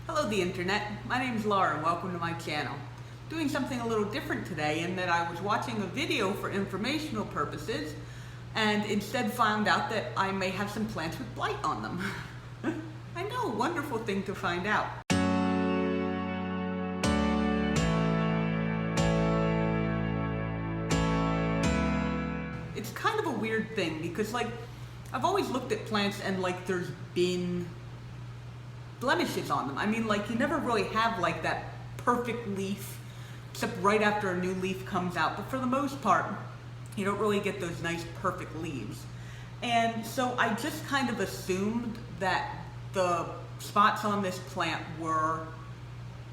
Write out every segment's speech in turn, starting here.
Hello the internet, my name is Laura and welcome to my channel. Doing something a little different today in that I was watching a video for informational purposes and instead found out that I may have some plants with blight on them. I know, wonderful thing to find out. It's kind of a weird thing because I've always looked at plants and there's been blemishes on them. I mean, you never really have that perfect leaf, except right after a new leaf comes out. But for the most part, you don't really get those nice perfect leaves. And so I just kind of assumed that the spots on this plant were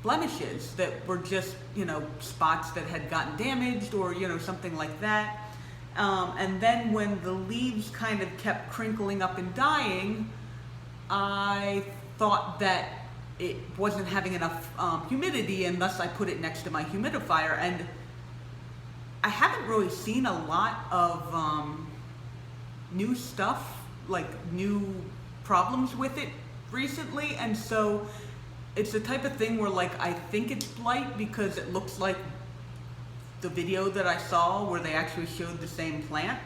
blemishes, that were just, spots that had gotten damaged or, something like that. And then when the leaves kind of kept crinkling up and dying, I thought that it wasn't having enough humidity, and thus I put it next to my humidifier. And I haven't really seen a lot of new stuff, new problems with it recently. And so it's the type of thing where I think it's blight because it looks like the video that I saw where they actually showed the same plant.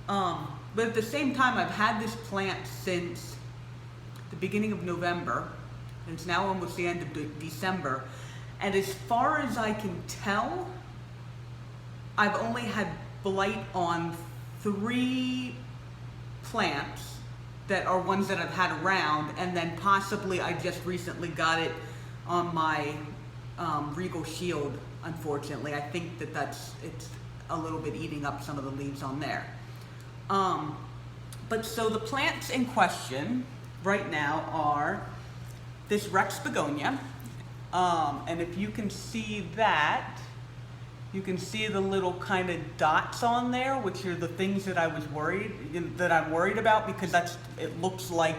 But at the same time, I've had this plant since the beginning of November, and it's now almost the end of December. And as far as I can tell, I've only had blight on 3 plants that are ones that I've had around, and then possibly I just recently got it on my Regal Shield. Unfortunately, I think it's a little bit eating up some of the leaves on there. But so the plants in question right now are this Rex begonia, and if you can see that, you can see the little kind of dots on there, which are the things that I'm worried about, because it looks like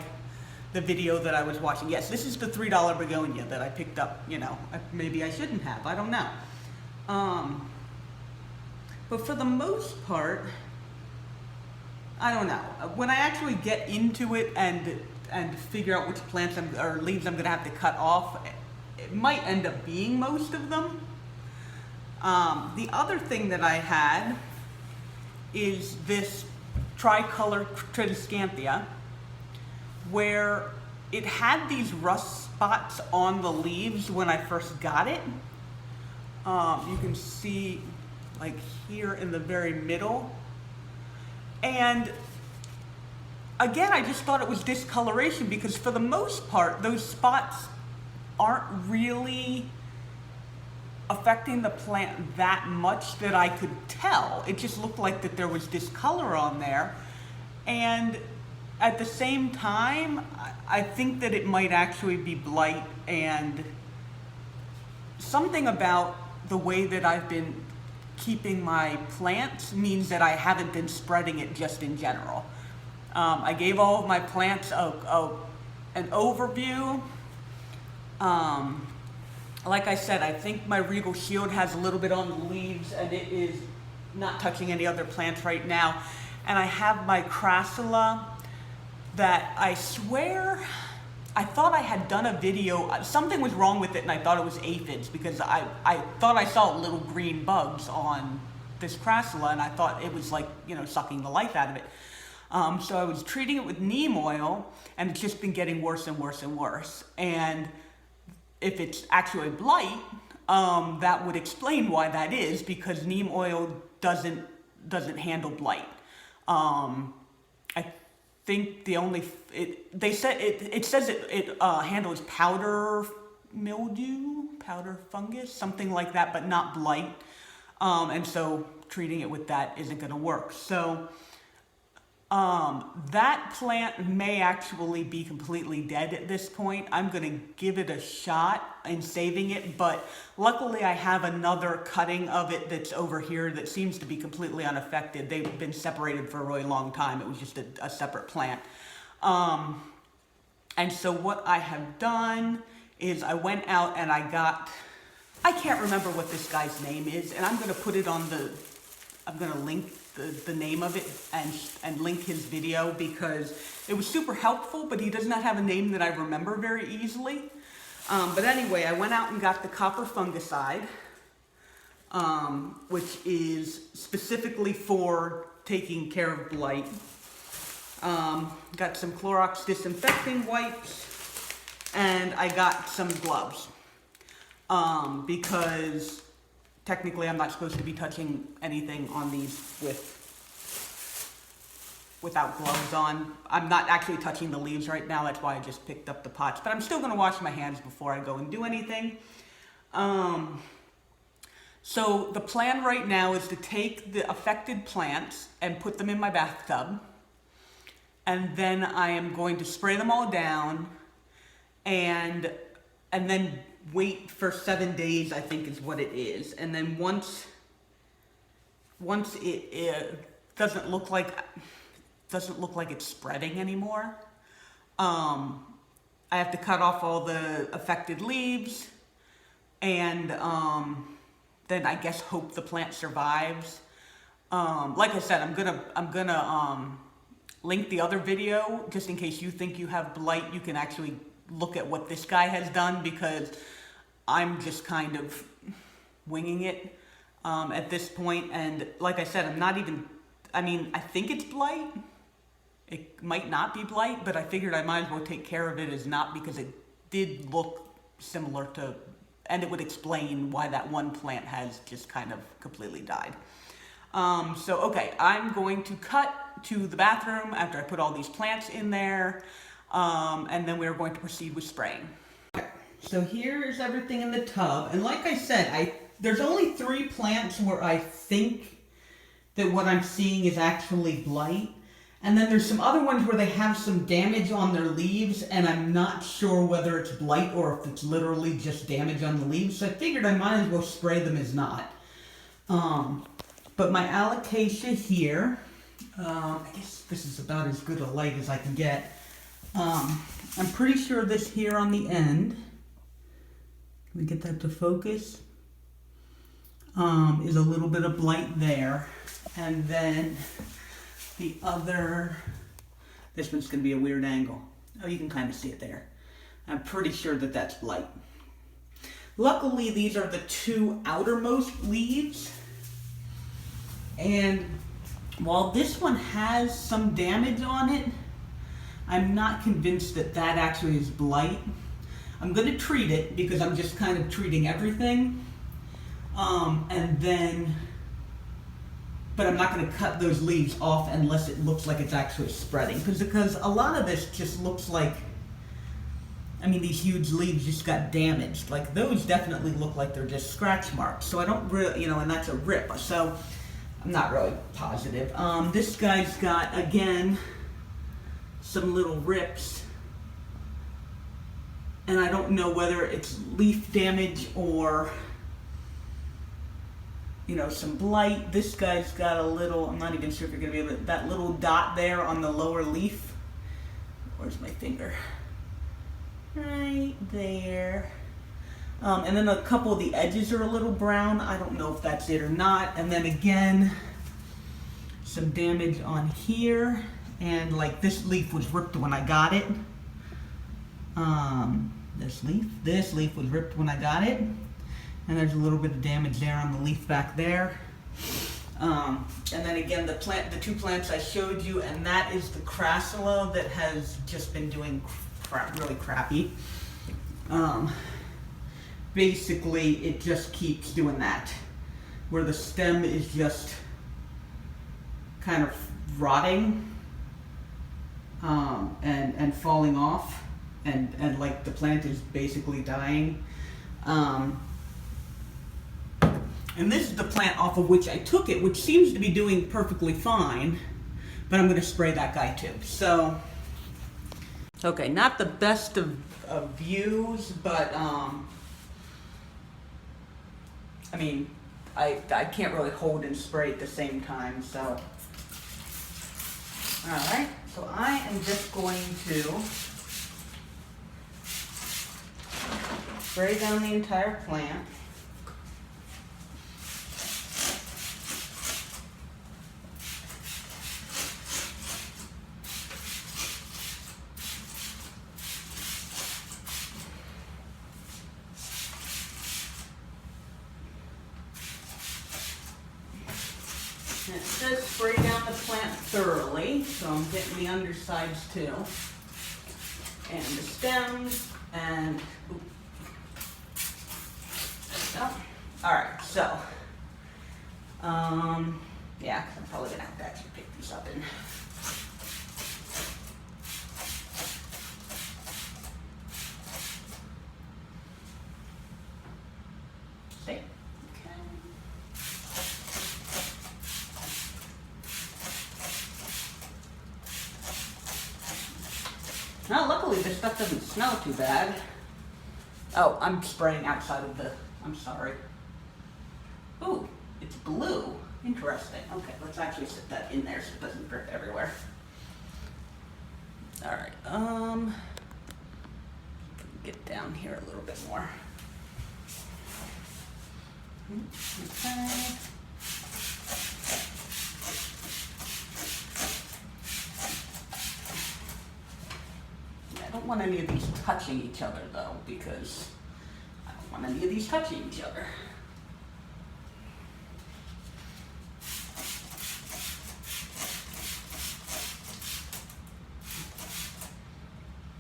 the video that I was watching. Yes, this is the $3 begonia that I picked up. Maybe I shouldn't have, I don't know. But for the most part, I don't know. When I actually get into it and figure out which plants or leaves I'm gonna have to cut off, it might end up being most of them. The other thing that I had is this tricolor Tradescanthia, where it had these rust spots on the leaves when I first got it. You can see here in the very middle. And again, I just thought it was discoloration because for the most part, those spots aren't really affecting the plant that much that I could tell. It just looked like that there was discolor on there. And at the same time, I think that it might actually be blight, and something about the way that I've been keeping my plants means that I haven't been spreading it just in general. I gave all of my plants an overview. Like I said, I think my Regal Shield has a little bit on the leaves, and it is not touching any other plants right now. And I have my Crassula that I swear, I thought I had done a video, something was wrong with it and I thought it was aphids, because I thought I saw little green bugs on this Crassula, and I thought it was sucking the life out of it. So I was treating it with neem oil, and it's just been getting worse and worse and worse. And if it's actually blight, that would explain why that is, because neem oil doesn't handle blight. I think it says it handles powder mildew, powder fungus, something like that, but not blight. And so treating it with that isn't going to work. So that plant may actually be completely dead at this point. I'm going to give it a shot in saving it, but luckily I have another cutting of it that's over here that seems to be completely unaffected. They've been separated for a really long time. It was just a separate plant. And so what I have done is I went out and I can't remember what this guy's name is, and I'm going to put it on I'm going to link the name of it and link his video, because it was super helpful, but he does not have a name that I remember very easily. But anyway, I went out and got the copper fungicide, which is specifically for taking care of blight. Got some Clorox disinfecting wipes, and I got some gloves, because technically I'm not supposed to be touching anything on these without gloves on. I'm not actually touching the leaves right now, that's why I just picked up the pots, but I'm still gonna wash my hands before I go and do anything. So the plan right now is to take the affected plants and put them in my bathtub, and then I am going to spray them all down, and then wait for 7 days, I think is what it is. And then once it doesn't look like it's spreading anymore, I have to cut off all the affected leaves, and then I guess hope the plant survives. Like I said, I'm gonna link the other video just in case you think you have blight. You can actually look at what this guy has done, because I'm just kind of winging it at this point. And like I said, I think it's blight. It might not be blight, but I figured I might as well take care of it as not, because it did look similar to, and it would explain why that one plant has just kind of completely died. So, okay, I'm going to cut to the bathroom after I put all these plants in there, and then we're going to proceed with spraying. Okay, so here is everything in the tub, and like I said, there's only 3 plants where I think that what I'm seeing is actually blight, and then there's some other ones where they have some damage on their leaves, and I'm not sure whether it's blight or if it's literally just damage on the leaves, so I figured I might as well spray them as not. But my alocasia here, I guess this is about as good a light as I can get. I'm pretty sure this here on the end, can we get that to focus? Is a little bit of blight there. And then the other, this one's going to be a weird angle. Oh, you can kind of see it there. I'm pretty sure that that's blight. Luckily, these are the 2 outermost leaves. And while this one has some damage on it, I'm not convinced that that actually is blight. I'm going to treat it because I'm just kind of treating everything. But I'm not going to cut those leaves off unless it looks like it's actually spreading. Because a lot of this just looks like, these huge leaves just got damaged. Like, those definitely look like they're just scratch marks. So I don't really, and that's a rip. So I'm not really positive. This guy's got, again, some little rips. And I don't know whether it's leaf damage or, some blight. This guy's got a little, I'm not even sure if you're going to be able to, that little dot there on the lower leaf. Where's my finger? Right there. And then a couple of the edges are a little brown. I don't know if that's it or not. And then again, some damage on here. And like this leaf was ripped when I got it. This leaf was ripped when I got it. And there's a little bit of damage there on the leaf back there. And then again, the 2 plants I showed you, and that is the crassula that has just been doing really crappy. Basically, it just keeps doing that, where the stem is just kind of rotting and falling off, and like the plant is basically dying. And this is the plant off of which I took it, which seems to be doing perfectly fine, but I'm going to spray that guy too. So, okay, not the best of views, but I can't really hold and spray at the same time, so. Alright, so I am just going to spray down the entire plant. And it says spray down the plant thoroughly, so I'm getting the undersides too. And the stems, and alright, so yeah, 'cause I'm probably gonna have to actually pick these up and see. Okay. Now, luckily this stuff doesn't smell too bad. Oh, I'm spraying outside of the, I'm sorry. Ooh, it's blue. Interesting. Okay, let's actually sit that in there so it doesn't drip everywhere. Alright, get down here a little bit more. Okay. I don't want any of these touching each other though, because I don't want any of these touching each other.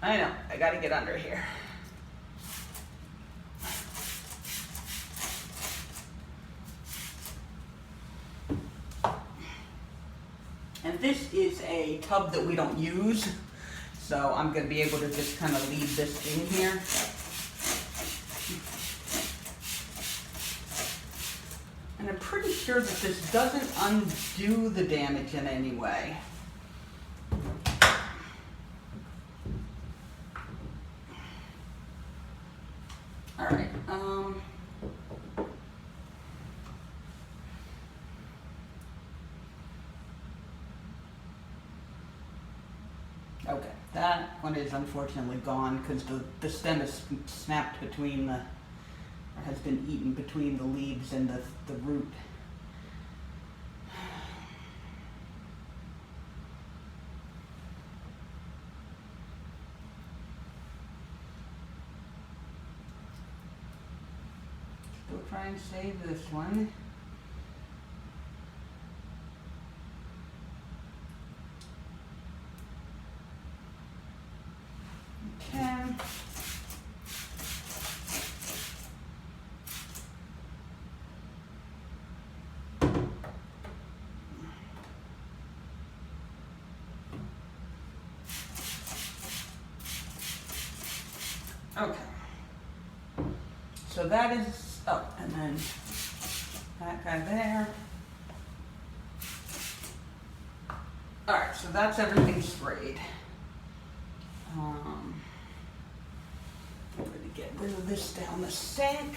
I know, I gotta get under here. And this is a tub that we don't use, so I'm gonna be able to just kind of leave this in here. And I'm pretty sure that this doesn't undo the damage in any way. Alright, okay, that one is unfortunately gone because the stem is snapped between the, or has been eaten between the leaves and the root. Still try and save this one. Okay. Okay. So that is, oh, and then that guy there. Alright, so that's everything sprayed. I'm going to get rid of this down the sink.